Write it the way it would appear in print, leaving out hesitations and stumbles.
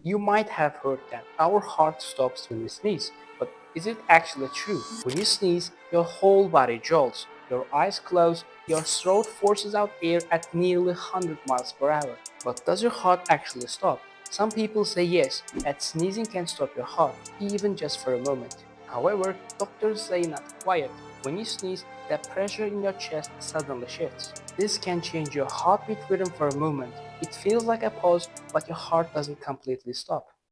You might have heard that our heart stops when we sneeze, but is it actually true? When you sneeze, your whole body jolts, your eyes close, your throat forces out air at nearly 100 miles per hour. But does your heart actually stop? Some people say yes, that sneezing can stop your heart, even just for a moment. However, doctors say not quite. When you sneeze, the pressure in your chest suddenly shifts. This can change your heartbeat rhythm for a moment. It feels like a pause, but your heart doesn't completely stop.